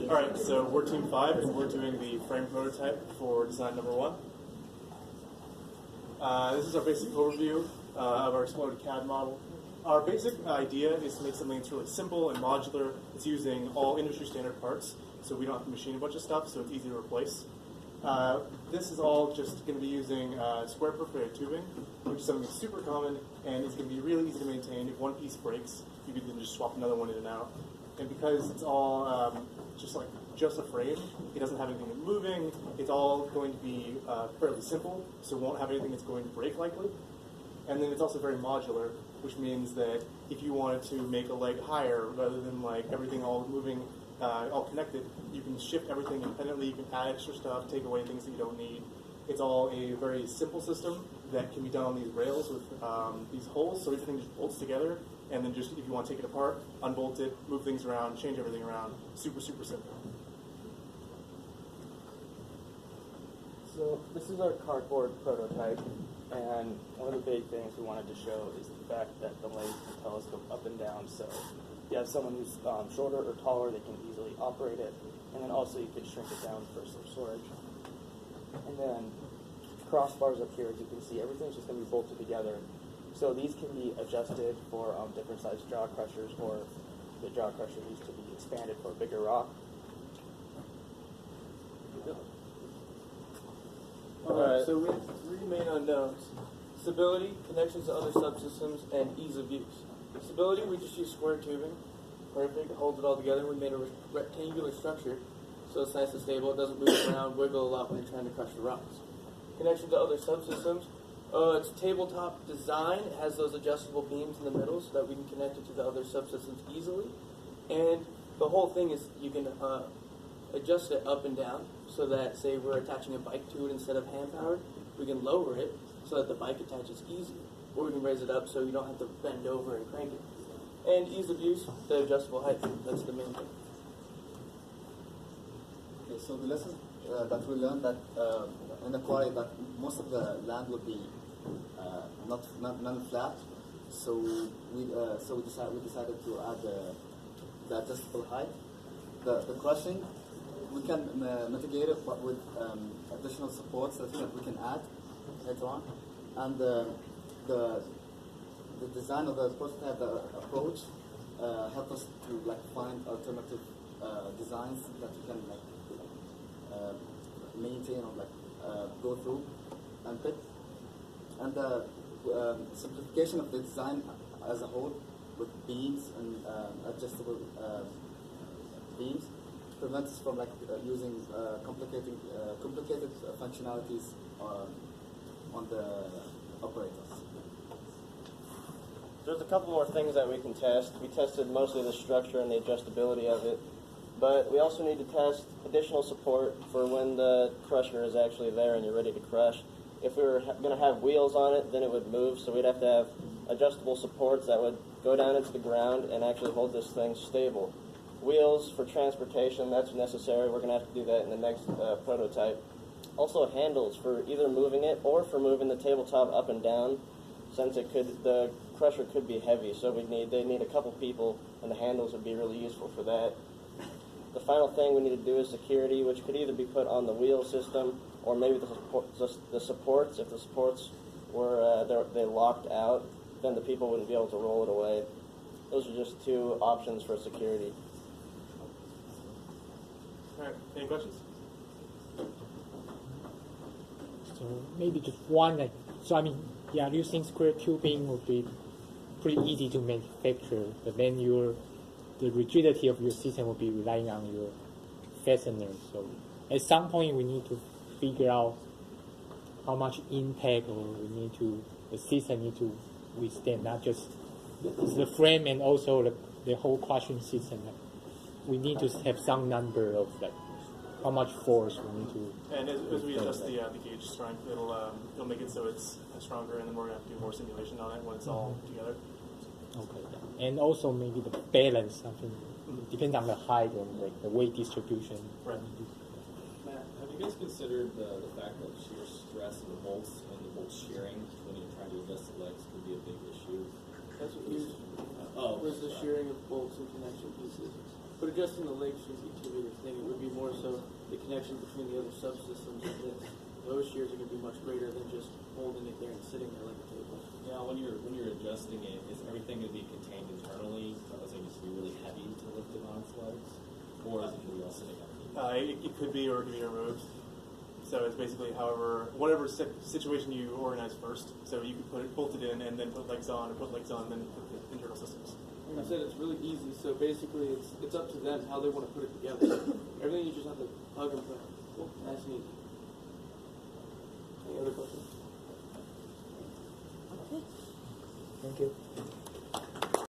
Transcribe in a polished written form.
Alright, so we're Team 5, and we're doing the frame prototype for design number 1. This is our basic overview of our exploded CAD model. Our basic idea is to make something that's really simple and modular. It's using all industry standard parts, so we don't have to machine a bunch of stuff, so it's easy to replace. This is all just going to be using square perforated tubing, which is something that's super common, and it's going to be really easy to maintain. If one piece breaks, you can then just swap another one in and out. And because it's all just a frame, it doesn't have anything moving, it's all going to be fairly simple, so it won't have anything that's going to break likely. And then it's also very modular, which means that if you wanted to make a leg higher rather than like everything all moving, all connected, you can shift everything independently, you can add extra stuff, take away things that you don't need. It's all a very simple system that can be done on these rails with these holes, so everything just bolts together, and then just, if you want to take it apart, unbolt it, move things around, change everything around. Super, super simple. So this is our cardboard prototype, and one of the big things we wanted to show is the fact that the legs can telescope up and down, so if you have someone who's shorter or taller, they can easily operate it, and then also you could shrink it down for some storage. And then crossbars up here, as you can see, everything's just going to be bolted together. So these can be adjusted for different size jaw crushers, or the jaw crusher needs to be expanded for a bigger rock. Alright, so we have 3 main unknowns: stability, connections to other subsystems, and ease of use. Stability, we just use square tubing. Perfect, it holds it all together. We made a rectangular structure, so it's nice and stable. It doesn't move around, wiggle a lot when you're trying to crush the rocks. Connection to other subsystems. It's tabletop design. It has those adjustable beams in the middle so that we can connect it to the other subsystems easily. And the whole thing is you can adjust it up and down so that, say, we're attaching a bike to it instead of hand-powered, we can lower it so that the bike attaches easier. Or we can raise it up so you don't have to bend over and crank it. And ease of use, the adjustable height. That's the main thing. Okay, so the lesson that we learned that in the quarry that most of the land would be not flat, so we decided to add the adjustable height. The crushing, we can mitigate it but with additional supports that we can add later on, and the design of the prototype, the approach, helped us to find alternative designs that we can maintain or go through and pick, and the simplification of the design as a whole with beams and adjustable beams prevents us from using complicated functionalities on the operators. There's a couple more things that we can test. We tested mostly the structure and the adjustability of it, but we also need to test additional support for when the crusher is actually there and you're ready to crush. If we were going to have wheels on it, then it would move, so we'd have to have adjustable supports that would go down into the ground and actually hold this thing stable. Wheels for transportation, that's necessary. We're going to have to do that in the next prototype. Also handles for either moving it or for moving the tabletop up and down, since the crusher could be heavy, so they need a couple people, and the handles would be really useful for that. The final thing we need to do is security, which could either be put on the wheel system or maybe the supports. If the supports were they locked out, then the people wouldn't be able to roll it away. Those are just 2 options for security. All right, any questions? So maybe just one. Using square tubing would be pretty easy to manufacture, but then the rigidity of your system will be relying on your fasteners. So at some point we need to figure out how much impact the system need to withstand, not just the frame and also the whole crushing system. We need to have some number of how much force we need to. And as we adjust the gauge strength, it'll make it so it's stronger, and then we're going to have to do more simulation on it when it's all together. Okay, and also maybe the balance, something depends on the height and the weight distribution. Right. Matt, have you guys considered the fact that shear stress of the bolts and the bolts shearing when you're trying to adjust the legs could be a big issue? That's what we use. Where's the shearing of bolts and connection pieces? But adjusting the leg shouldn't be too big a thing. It would be more so the connection between the other subsystems and this. Those shears are going to be much greater than just holding it there and sitting there like a table. Now, when you're adjusting it, is everything going to be contained internally? So it's going to be really heavy to lift it on its legs, or is it going to be all sitting underneath? It could be, or it could be removed. So it's basically whatever situation you organize first. So you could bolt it in and then put legs on, or put legs on, and then put the internal systems. Like I said, it's really easy. So basically, it's up to them how they want to put it together. Everything you just have to plug and play. Cool. Nice and easy. Any other questions? Thank you.